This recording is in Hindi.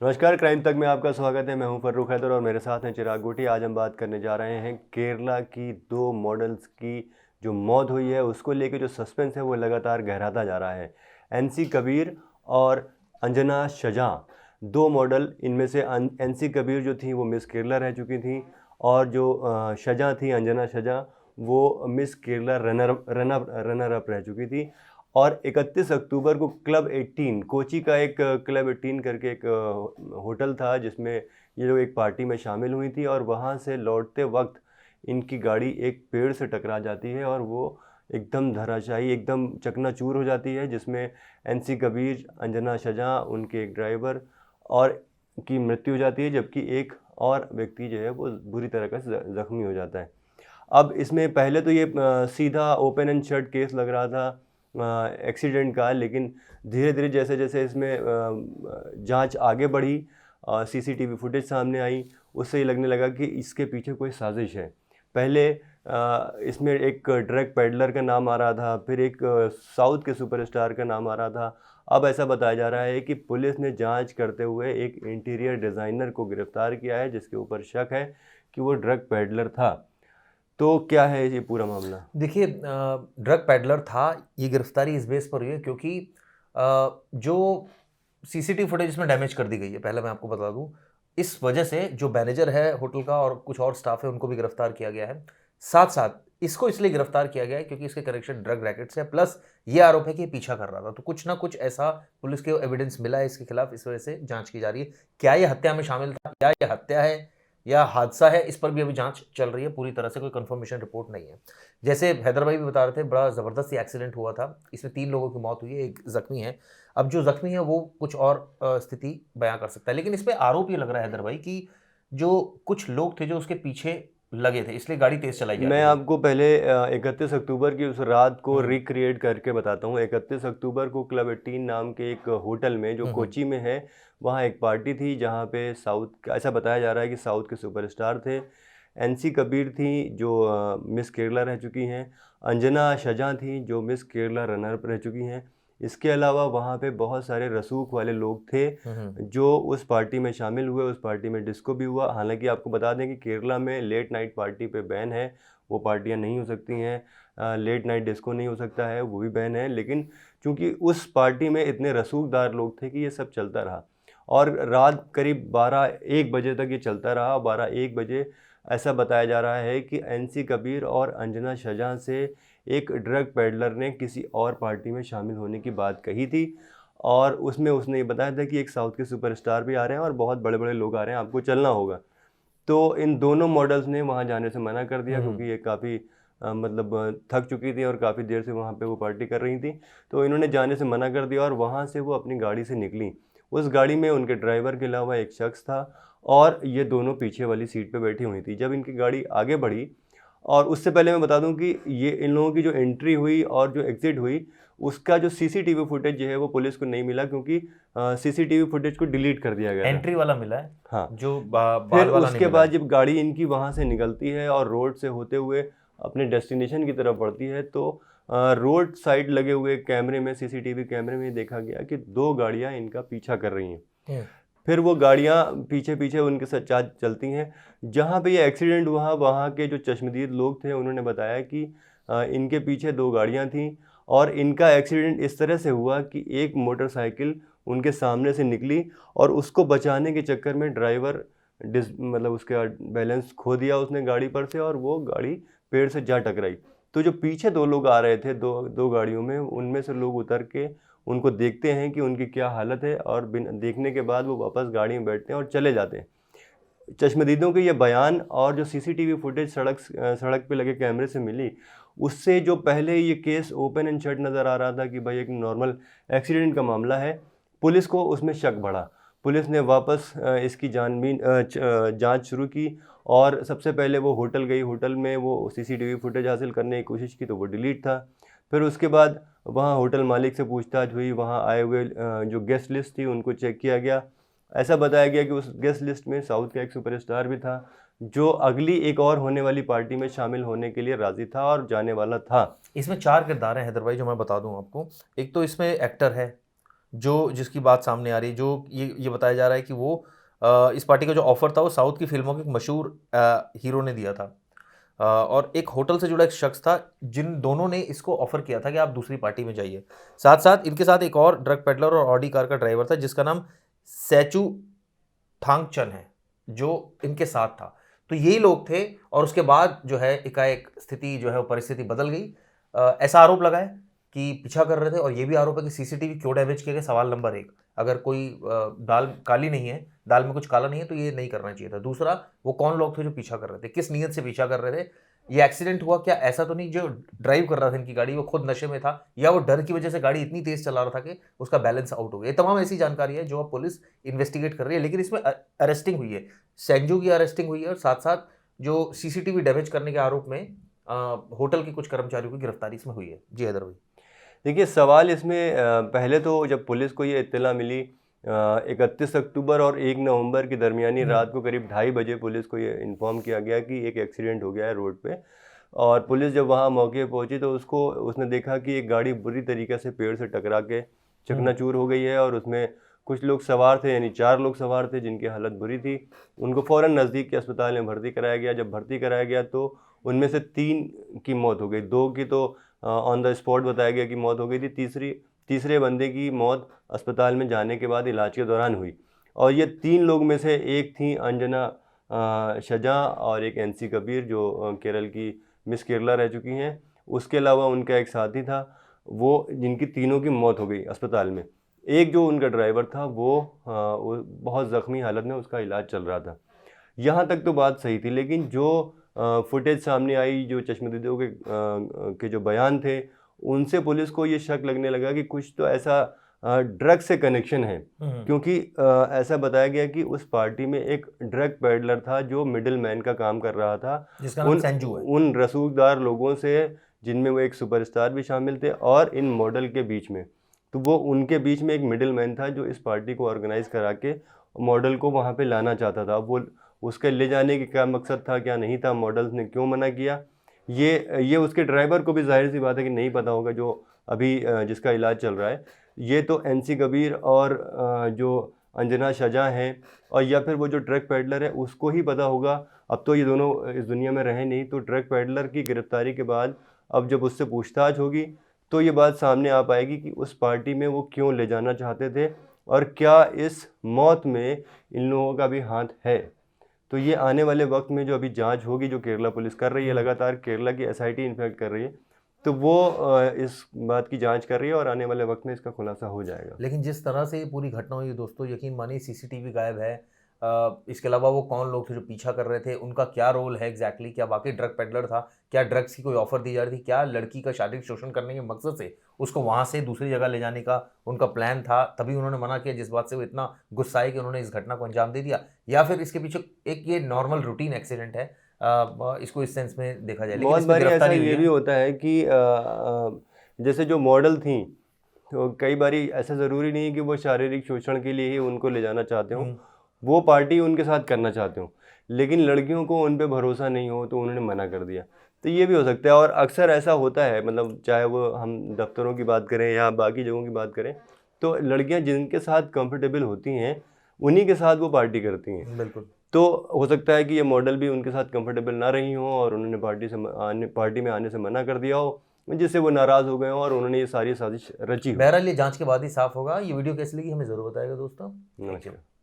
नमस्कार, क्राइम तक में आपका स्वागत है। मैं हूं फर्रुख हैदर और मेरे साथ हैं चिराग गोटी। आज हम बात करने जा रहे हैं केरला की दो मॉडल्स की जो मौत हुई है उसको लेके जो सस्पेंस है वो लगातार गहराता जा रहा है। एनसी कबीर और अंजना शजा, दो मॉडल। इनमें से एनसी कबीर जो थी वो मिस केरला रह चुकी थी और जो शजा थी, अंजना शजा, वो miss Kerala runner runner runner up रह चुकी थी। और 31 अक्टूबर को क्लब 18, कोची का एक क्लब 18 करके एक होटल था जिसमें ये लोग एक पार्टी में शामिल हुई थी और वहाँ से लौटते वक्त इनकी गाड़ी एक पेड़ से टकरा जाती है और वो एकदम धराशायी, एकदम चकनाचूर हो जाती है, जिसमें एनसी कबीर, अंजना शजा, उनके एक ड्राइवर और की मृत्यु हो जाती है, जबकि एक और व्यक्ति जो है वो बुरी तरह का जख्मी हो जाता है। अब इसमें पहले तो ये सीधा ओपन एंड शट केस लग रहा था एक्सीडेंट का, लेकिन धीरे धीरे जैसे जैसे इसमें जांच आगे बढ़ी, सीसीटीवी फुटेज सामने आई, उससे ये लगने लगा कि इसके पीछे कोई साजिश है। पहले इसमें एक ड्रग पेडलर का नाम आ रहा था, फिर एक साउथ के सुपरस्टार का नाम आ रहा था। अब ऐसा बताया जा रहा है कि पुलिस ने जांच करते हुए एक इंटीरियर डिज़ाइनर को गिरफ्तार किया है जिसके ऊपर शक है कि वो ड्रग पेडलर था। तो क्या है ये पूरा मामला? देखिए, ड्रग पेडलर था। ये गिरफ्तारी इस बेस पर हुई है क्योंकि जो सीसीटीवी फुटेज इसमें डैमेज कर दी गई है, पहले मैं आपको बता दूं। इस वजह से जो मैनेजर है होटल का और कुछ और स्टाफ है उनको भी गिरफ्तार किया गया है। साथ साथ इसको इसलिए गिरफ्तार किया गया है क्योंकि इसके कनेक्शन ड्रग रैकेट से है, प्लस ये आरोप है कि ये पीछा कर रहा था। तो कुछ ना कुछ ऐसा पुलिस के एविडेंस मिला है इसके खिलाफ, इस वजह से जांच की जा रही है। क्या ये हत्या में शामिल था, क्या ये हत्या है या हादसा है, इस पर भी अभी जांच चल रही है। पूरी तरह से कोई कंफर्मेशन रिपोर्ट नहीं है। जैसे हैदर भाई भी बता रहे थे, बड़ा ज़बरदस्त एक्सीडेंट हुआ था। इसमें 3 लोगों की मौत हुई है, एक जख्मी है। अब जो जख्मी है वो कुछ और स्थिति बयां कर सकता है, लेकिन इस पे आरोप ये लग रहा है हैदर भाई कि जो कुछ लोग थे जो उसके पीछे लगे थे, इसलिए गाड़ी तेज चलाई जा मैं रही है। आपको पहले 31 अक्टूबर की उस रात को रिक्रिएट करके बताता हूँ। 31 अक्टूबर को क्लब 18 नाम के एक होटल में जो कोची में है, वहाँ एक पार्टी थी जहाँ पे साउथ, ऐसा बताया जा रहा है कि साउथ के सुपरस्टार थे। एनसी कबीर थी जो मिस केरला रह चुकी हैं, अंजना शजा थी जो मिस केरला रनर अप रह चुकी हैं। इसके अलावा वहाँ पे बहुत सारे रसूख वाले लोग थे जो उस पार्टी में शामिल हुए। उस पार्टी में डिस्को भी हुआ। हालांकि आपको बता दें कि केरला में लेट नाइट पार्टी पे बैन है, वो पार्टियां नहीं हो सकती हैं। लेट नाइट डिस्को नहीं हो सकता है, वो भी बैन है। लेकिन चूंकि उस पार्टी में इतने रसूखदार लोग थे कि ये सब चलता रहा और रात करीब 12-1 बजे तक ये चलता रहा। 12-1 बजे ऐसा बताया जा रहा है कि एनसी कबीर और अंजना शजा से एक ड्रग पेडलर ने किसी और पार्टी में शामिल होने की बात कही थी और उसमें उसने ये बताया था कि एक साउथ के सुपरस्टार भी आ रहे हैं और बहुत बड़े बड़े लोग आ रहे हैं, आपको चलना होगा। तो इन दोनों मॉडल्स ने वहाँ जाने से मना कर दिया क्योंकि ये काफ़ी मतलब थक चुकी थी और काफ़ी देर से वहाँ पे वो पार्टी कर रही थी। तो इन्होंने जाने से मना कर दिया और वहाँ से वो अपनी गाड़ी से निकली। उस गाड़ी में उनके ड्राइवर के अलावा एक शख्स था और ये दोनों पीछे वाली सीट पे बैठी हुई थी। जब इनकी गाड़ी आगे बढ़ी, और उससे पहले मैं बता दूं कि ये इन लोगों की जो एंट्री हुई और जो एग्ज़िट हुई, उसका जो सीसीटीवी फुटेज जो है वो पुलिस को नहीं मिला क्योंकि सीसीटीवी फुटेज को डिलीट कर दिया गया था। एंट्री वाला मिला है, हाँ। जो फिर बाल वाला नहीं उसके मिला बाद है। जब गाड़ी इनकी वहाँ से निकलती है और रोड से होते हुए अपने डेस्टिनेशन की तरफ बढ़ती है, तो रोड साइड लगे हुए कैमरे में, सीसीटीवी कैमरे में देखा गया कि दो गाड़ियाँ इनका पीछा कर रही हैं। फिर वो गाड़ियाँ पीछे पीछे उनके साथ चलती हैं। जहाँ पे ये एक्सीडेंट हुआ, वहाँ के जो चश्मदीद लोग थे उन्होंने बताया कि इनके पीछे दो गाड़ियाँ थीं और इनका एक्सीडेंट इस तरह से हुआ कि एक मोटरसाइकिल उनके सामने से निकली और उसको बचाने के चक्कर में ड्राइवर मतलब उसका बैलेंस खो दिया उसने गाड़ी पर से और वो गाड़ी पेड़ से जा टकराई। तो जो पीछे दो लोग आ रहे थे दो दो गाड़ियों में, उनमें से लोग उतर के उनको देखते हैं कि उनकी क्या हालत है और बिन देखने के बाद वो वापस गाड़ी में बैठते हैं और चले जाते हैं। चश्मदीदों के ये बयान और जो सीसीटीवी फुटेज सड़क पे लगे कैमरे से मिली, उससे जो पहले ये केस ओपन एंड शट नज़र आ रहा था कि भाई एक नॉर्मल एक्सीडेंट का मामला है, पुलिस को उसमें शक बढ़ा। पुलिस ने वापस इसकी जांच शुरू की और सबसे पहले वो होटल गई। होटल में वो सीसीटीवी फुटेज हासिल करने की कोशिश की तो वो डिलीट था। फिर उसके बाद वहाँ होटल मालिक से पूछताछ हुई, वहाँ आए हुए जो गेस्ट लिस्ट थी उनको चेक किया गया। ऐसा बताया गया कि उस गेस्ट लिस्ट में साउथ का एक सुपरस्टार भी था जो अगली एक और होने वाली पार्टी में शामिल होने के लिए राजी था और जाने वाला था। इसमें 4 किरदार हैं हैदर भाई, जो मैं बता दूं आपको। एक तो इसमें एक्टर है, जो जिसकी बात सामने आ रही है, जो ये बताया जा रहा है कि वो इस पार्टी का जो ऑफर था वो साउथ की फिल्मों के एक मशहूर हीरो ने दिया था। और एक होटल से जुड़ा एक शख्स था, जिन दोनों ने इसको ऑफर किया था कि आप दूसरी पार्टी में जाइए। साथ साथ इनके साथ एक और ड्रग पेडलर और ऑडी कार का ड्राइवर था, जिसका नाम सैचू थांगचन है, जो इनके साथ था। तो यही लोग थे, और उसके बाद जो है एकाएक स्थिति जो है वो परिस्थिति बदल गई। ऐसा आरोप लगा है कि पीछा कर रहे थे, और ये भी आरोप है कि सीसीटीवी क्यों डैमेज किए गए। सवाल नंबर 1, अगर कोई दाल काली नहीं है, दाल में कुछ काला नहीं है, तो ये नहीं करना चाहिए था। दूसरा, वो कौन लोग थे जो पीछा कर रहे थे, किस नीयत से पीछा कर रहे थे। ये एक्सीडेंट हुआ क्या, ऐसा तो नहीं जो ड्राइव कर रहा था इनकी गाड़ी वो खुद नशे में था, या वो डर की वजह से गाड़ी इतनी तेज चला रहा था कि उसका बैलेंस आउट हो गया। ये तमाम ऐसी जानकारी है जो अब पुलिस इन्वेस्टिगेट कर रही है। लेकिन इसमें अरेस्टिंग हुई है, सेंजू की अरेस्टिंग हुई है, और साथ साथ जो सीसीटीवी डैमेज करने के आरोप में होटल के कुछ कर्मचारियों की गिरफ्तारी इसमें हुई है। जी हैदर भाई। देखिए, सवाल इसमें पहले तो जब पुलिस को ये इत्तला मिली 31 अक्टूबर और 1 नवंबर की दरमियानी रात को करीब 2:30 बजे पुलिस को ये इन्फॉर्म किया गया कि एक एक्सीडेंट हो गया है रोड पे। और पुलिस जब वहाँ मौके पे पहुंची तो उसने देखा कि एक गाड़ी बुरी तरीके से पेड़ से टकरा के चकनाचूर हो गई है, और उसमें कुछ लोग सवार थे, यानी 4 लोग सवार थे जिनकी हालत बुरी थी। उनको फ़ौरन नज़दीक के अस्पताल में भर्ती कराया गया। जब भर्ती कराया गया तो उनमें से 3 की मौत हो गई, 2 की तो ऑन द स्पॉट बताया गया कि मौत हो गई थी। तीसरे बंदे की मौत अस्पताल में जाने के बाद इलाज के दौरान हुई। और ये 3 लोग में से एक थी अंजना शाहजहां और एक एनसी कबीर, जो केरल की मिस केरला रह चुकी हैं। उसके अलावा उनका एक साथी था, वो जिनकी तीनों की मौत हो गई अस्पताल में। एक जो उनका ड्राइवर था वो बहुत ज़ख्मी हालत में उसका इलाज चल रहा था। यहाँ तक तो बात सही थी, लेकिन जो फुटेज सामने आई, जो चश्मदीदों के जो बयान थे, उनसे पुलिस को ये शक लगने लगा कि कुछ तो ऐसा ड्रग से कनेक्शन है। क्योंकि ऐसा बताया गया कि उस पार्टी में एक ड्रग पेडलर था जो मिडिल मैन का काम कर रहा था, जिसका नाम संजू है। उन रसूखदार लोगों से, जिनमें वो एक सुपरस्टार भी शामिल थे, और इन मॉडल के बीच में। तो वो उनके बीच में एक मिडिल मैन था जो इस पार्टी को ऑर्गेनाइज करा के मॉडल को वहाँ पे लाना चाहता था। वो उसके ले जाने की क्या मकसद था, क्या नहीं था, मॉडल्स ने क्यों मना किया, ये उसके ड्राइवर को भी जाहिर सी बात है कि नहीं पता होगा, जो अभी जिसका इलाज चल रहा है। ये तो एनसी कबीर और जो अंजना शाहजहां हैं, और या फिर वो जो ड्रग पेडलर है उसको ही पता होगा। अब तो ये दोनों इस दुनिया में रहे नहीं, तो ड्रग पेडलर की गिरफ्तारी के बाद अब जब उससे पूछताछ होगी तो ये बात सामने आ पाएगी कि उस पार्टी में वो क्यों ले जाना चाहते थे, और क्या इस मौत में इन लोगों का भी हाथ है। तो ये आने वाले वक्त में जो अभी जांच होगी, जो केरला पुलिस कर रही है, लगातार केरला की एसआईटी इन्फेक्ट कर रही है, तो वो इस बात की जांच कर रही है, और आने वाले वक्त में इसका खुलासा हो जाएगा। लेकिन जिस तरह से ये पूरी घटना हुई दोस्तों, यकीन मानिए सीसीटीवी गायब है। इसके अलावा वो कौन लोग थे जो पीछा कर रहे थे, उनका क्या रोल है एग्जैक्टली, क्या वाकई ड्रग पेडलर था, क्या ड्रग्स की कोई ऑफर दी जा रही थी, क्या लड़की का शारीरिक शोषण करने के मकसद से उसको वहाँ से दूसरी जगह ले जाने का उनका प्लान था, तभी उन्होंने मना किया, जिस बात से वो इतना गुस्साए कि उन्होंने इस घटना को अंजाम दे दिया, या फिर इसके पीछे एक ये नॉर्मल रूटीन एक्सीडेंट है। इसको इस सेंस में देखा जाए। लेकिन बहुत इसमें बारी ऐसा गिरफ्तारी हुई ये है। भी होता है कि जैसे जो मॉडल थी, तो कई बारी ऐसा ज़रूरी नहीं है कि वो शारीरिक शोषण के लिए ही उनको ले जाना चाहते हो, वो पार्टी उनके साथ करना चाहते हो, लेकिन लड़कियों को उन पे भरोसा नहीं हो तो उन्होंने मना कर दिया। तो ये भी हो सकता है, और अक्सर ऐसा होता है, मतलब चाहे वो हम दफ्तरों की बात करें या बाकी जगहों की बात करें, तो लड़कियां जिनके साथ कंफर्टेबल होती हैं उन्हीं के साथ वो पार्टी करती हैं। बिल्कुल। तो हो सकता है कि ये मॉडल भी उनके साथ कंफर्टेबल ना रही हो, और उन्होंने पार्टी में आने से मना कर दिया हो, जिससे वो नाराज़ हो गए हो और उन्होंने ये सारी साजिश रची हो। बहरहाल ये जांच के बाद ही साफ होगा। ये वीडियो कैसी लगी हमें ज़रूर बताएगा दोस्तों। नमस्कार।